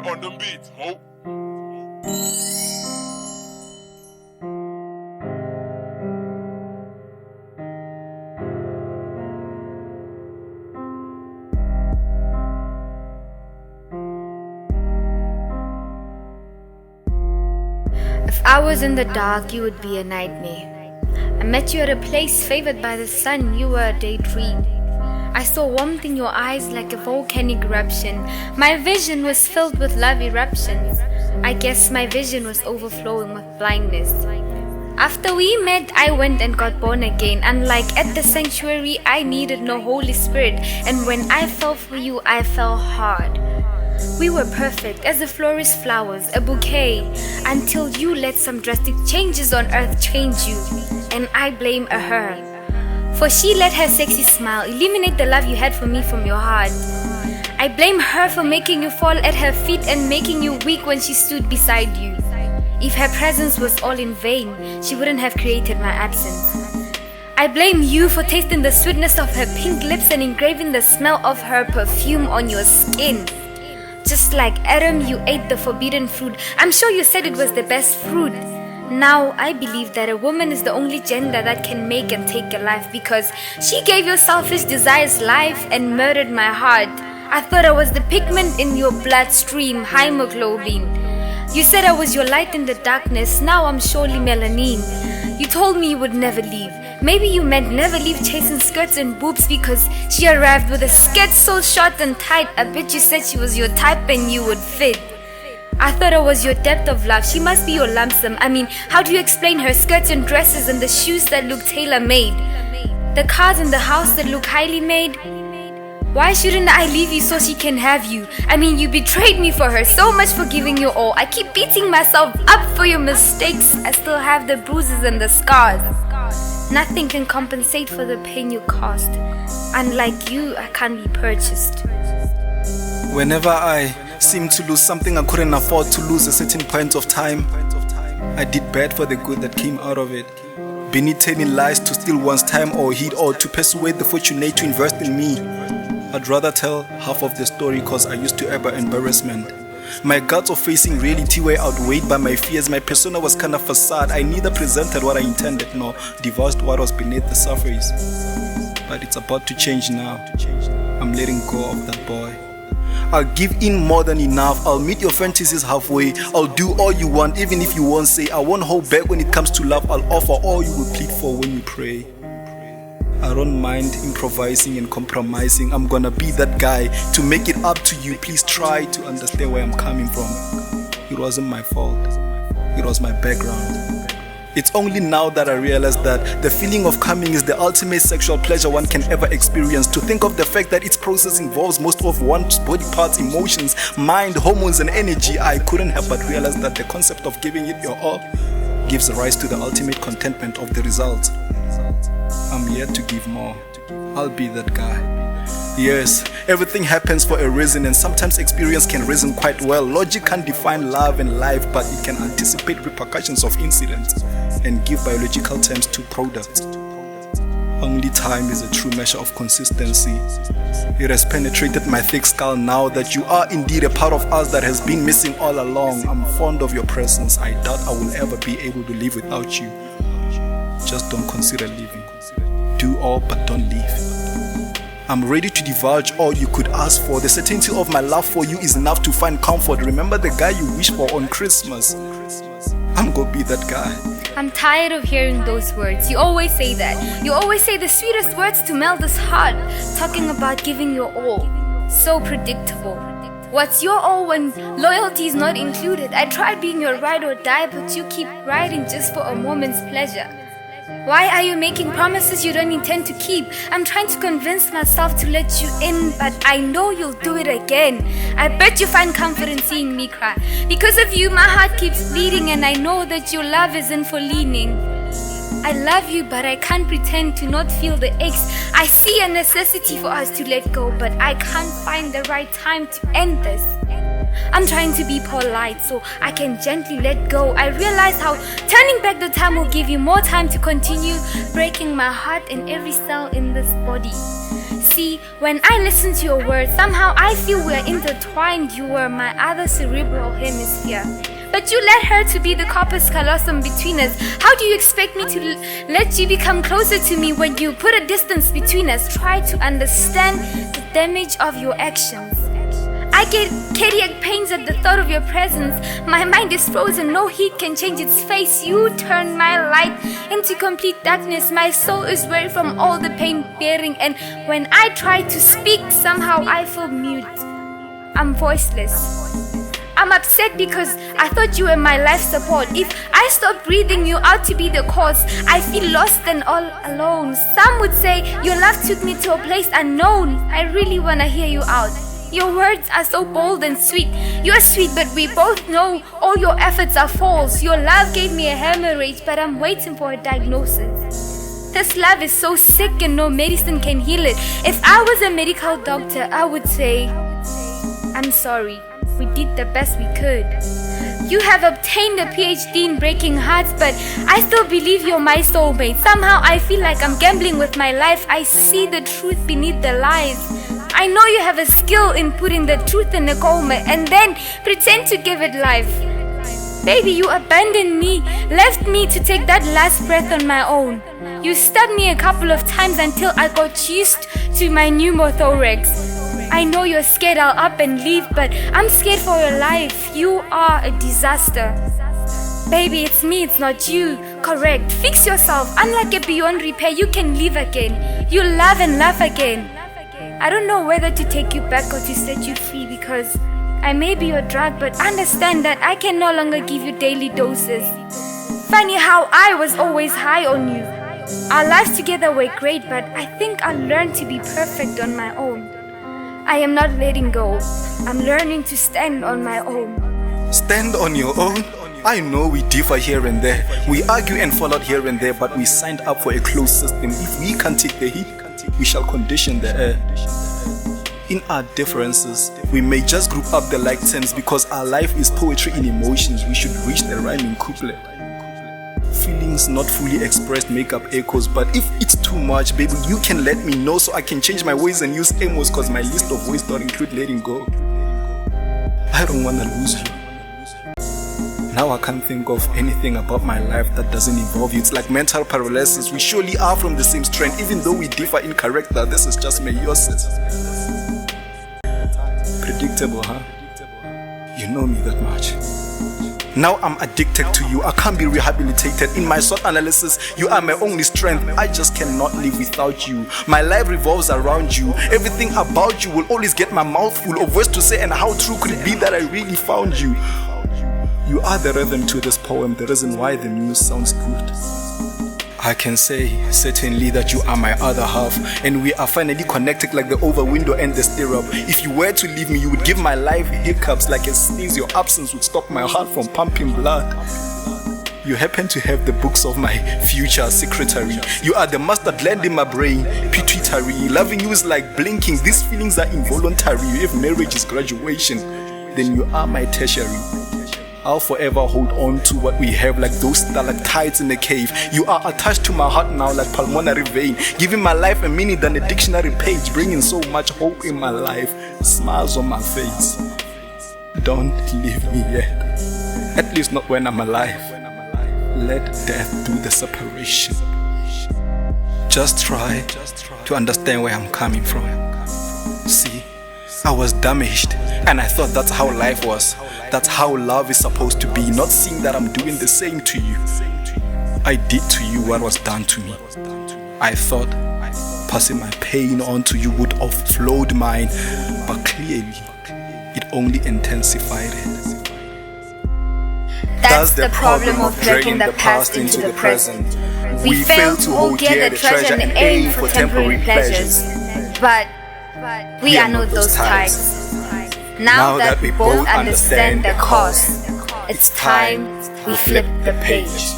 on the beat, ho. If I was in the dark, you would be a nightmare. I met you at a place favored by the sun, you were a daydream. I saw warmth in your eyes like a volcanic eruption. My vision was filled with love eruptions. I guess my vision was overflowing with blindness. After we met, I went and got born again. Unlike at the sanctuary, I needed no Holy Spirit. And when I fell for you, I fell hard. We were perfect as the florist flowers, a bouquet, until you let some drastic changes on earth change you. And I blame her, for she let her sexy smile eliminate the love you had for me from your heart. I blame her for making you fall at her feet and making you weak when she stood beside you. If her presence was all in vain, she wouldn't have created my absence. I blame you for tasting the sweetness of her pink lips and engraving the smell of her perfume on your skin. Just like Adam, you ate the forbidden fruit. I'm sure you said it was the best fruit. Now I believe that a woman is the only gender that can make and take a life, because she gave your selfish desires life and murdered my heart. I thought I was the pigment in your bloodstream, hemoglobin. You said I was your light in the darkness. Now I'm surely melanin. You told me you would never leave. Maybe you meant never leave chasing skirts and boobs, because she arrived with a skirt so short and tight. I bet you said she was your type and you would fit. I thought I was your depth of love. She must be your lump sum. I mean, how do you explain her skirts and dresses and the shoes that look tailor-made? The cars in the house that look highly made? Why shouldn't I leave you so she can have you? I mean, you betrayed me for her. So much for giving you all. I keep beating myself up for your mistakes. I still have the bruises and the scars. Nothing can compensate for the pain you caused. Unlike you, I can't be purchased. Whenever I seem to lose something I couldn't afford to lose a certain point of time, I did bad for the good that came out of it. Beneath telling lies to steal one's time or heat, or to persuade the fortunate to invest in me, I'd rather tell half of the story, cause I used to harbor embarrassment. My guts of facing reality were outweighed by my fears. My persona was kind of facade. I neither presented what I intended nor divulged what was beneath the surface. But it's about to change now. I'm letting go of that boy. I'll give in more than enough. I'll meet your fantasies halfway. I'll do all you want, even if you won't say. I won't hold back when it comes to love. I'll offer all you will plead for when you pray. I don't mind improvising and compromising. I'm gonna be that guy to make it up to you. Please try to understand where I'm coming from. It wasn't my fault. It was my background. It's only now that I realize that the feeling of coming is the ultimate sexual pleasure one can ever experience. To think of the fact that its process involves most of one's body parts, emotions, mind, hormones and energy, I couldn't help but realize that the concept of giving it your all gives rise to the ultimate contentment of the result. I'm yet to give more. I'll be that guy. Yes, everything happens for a reason, and sometimes experience can reason quite well. Logic can't define love and life, but it can anticipate repercussions of incidents and give biological terms to products. Only time is a true measure of consistency. It has penetrated my thick skull now that you are indeed a part of us that has been missing all along. I'm fond of your presence. I doubt I will ever be able to live without you. Just don't consider leaving. Do all but don't leave. I'm ready to divulge all you could ask for. The certainty of my love for you is enough to find comfort. Remember the guy you wish for on Christmas. I'm gonna be that guy. I'm tired of hearing those words. You always say that. You always say the sweetest words to melt this heart. Talking about giving your all. So predictable. What's your all when loyalty is not included? I tried being your ride or die, but you keep riding just for a moment's pleasure. Why are you making promises you don't intend to keep? I'm trying to convince myself to let you in, but I know you'll do it again. I bet you find comfort in seeing me cry. Because of you, my heart keeps bleeding, and I know that your love isn't for leaning. I love you, but I can't pretend to not feel the aches. I see a necessity for us to let go, but I can't find the right time to end this. I'm trying to be polite so I can gently let go. I realize how turning back the time will give you more time to continue breaking my heart and every cell in this body. See, when I listen to your words, somehow I feel we're intertwined. You were my other cerebral hemisphere. But you let her to be the corpus callosum between us. How do you expect me to let you become closer to me when you put a distance between us? Try to understand the damage of your actions. I get cardiac pains at the thought of your presence. My mind is frozen, no heat can change its face. You turn my light into complete darkness. My soul is weary from all the pain bearing, and when I try to speak, somehow I feel mute. I'm voiceless. I'm upset because I thought you were my life support. If I stop breathing you out to be the cause, I feel lost and all alone. Some would say your love took me to a place unknown. I really wanna hear you out. Your words are so bold and sweet. You're sweet, but we both know all your efforts are false. Your love gave me a hemorrhage, but I'm waiting for a diagnosis. This love is so sick and no medicine can heal it. If I was a medical doctor, I would say, I'm sorry. We did the best we could. You have obtained a PhD in breaking hearts, but I still believe you're my soulmate. Somehow I feel like I'm gambling with my life. I see the truth beneath the lies. I know you have a skill in putting the truth in a coma and then pretend to give it life. Baby, you abandoned me, left me to take that last breath on my own. You stabbed me a couple of times until I got used to my pneumothorax. I know you're scared I'll up and leave, but I'm scared for your life. You are a disaster. Baby, it's me, it's not you. Correct. Fix yourself. Unlike a beyond repair, you can live again. You love and laugh again. I don't know whether to take you back or to set you free, because I may be your drug, but understand that I can no longer give you daily doses. Funny how I was always high on you. Our lives together were great, but I think I learned to be perfect on my own. I am not letting go. I'm learning to stand on my own. Stand on your own? I know we differ here and there. We argue and fall out here and there, but we signed up for a closed system. If we can't take the heat, we shall condition the air. In our differences, we may just group up the like terms because our life is poetry in emotions. We should reach the rhyming couplet. Feelings not fully expressed make up echoes, but if it's too much, baby, you can let me know so I can change my ways and use emos, cause my list of ways don't include letting go. I don't wanna lose you. Now I can't think of anything about my life that doesn't involve you. It's like mental paralysis. We surely are from the same strain, even though we differ in character. This is just meiosis. Predictable, huh? You know me that much. Now I'm addicted to you. I can't be rehabilitated. In my SWOT analysis, you are my only strength. I just cannot live without you. My life revolves around you. Everything about you will always get my mouth full of words to say, and how true could it be that I really found you? You are the rhythm to this poem, the reason why the muse sounds good. I can say certainly that you are my other half, and we are finally connected like the over window and the stirrup. If you were to leave me, you would give my life hiccups like a sneeze. Your absence would stop my heart from pumping blood. You happen to have the books of my future secretary. You are the mustard land in my brain, pituitary. Loving you is like blinking. These feelings are involuntary. If marriage is graduation, then you are my tertiary. I'll forever hold on to what we have like those stalactites in the cave. You are attached to my heart now like pulmonary vein, giving my life a meaning than a dictionary page, bringing so much hope in my life, smiles on my face. Don't leave me yet, at least not when I'm alive. Let death do the separation. Just try to understand where I'm coming from. See, I was damaged and I thought that's how life was. That's how love is supposed to be, not seeing that I'm doing the same to you. I did to you what was done to me. I thought passing my pain on to you would offload mine, but clearly it only intensified it. That's the problem of dragging the past into the present. We fail to hold dear the treasure and aim for temporary pleasures. But we are not those types. Now that we both understand the cost, it's time we flip the page.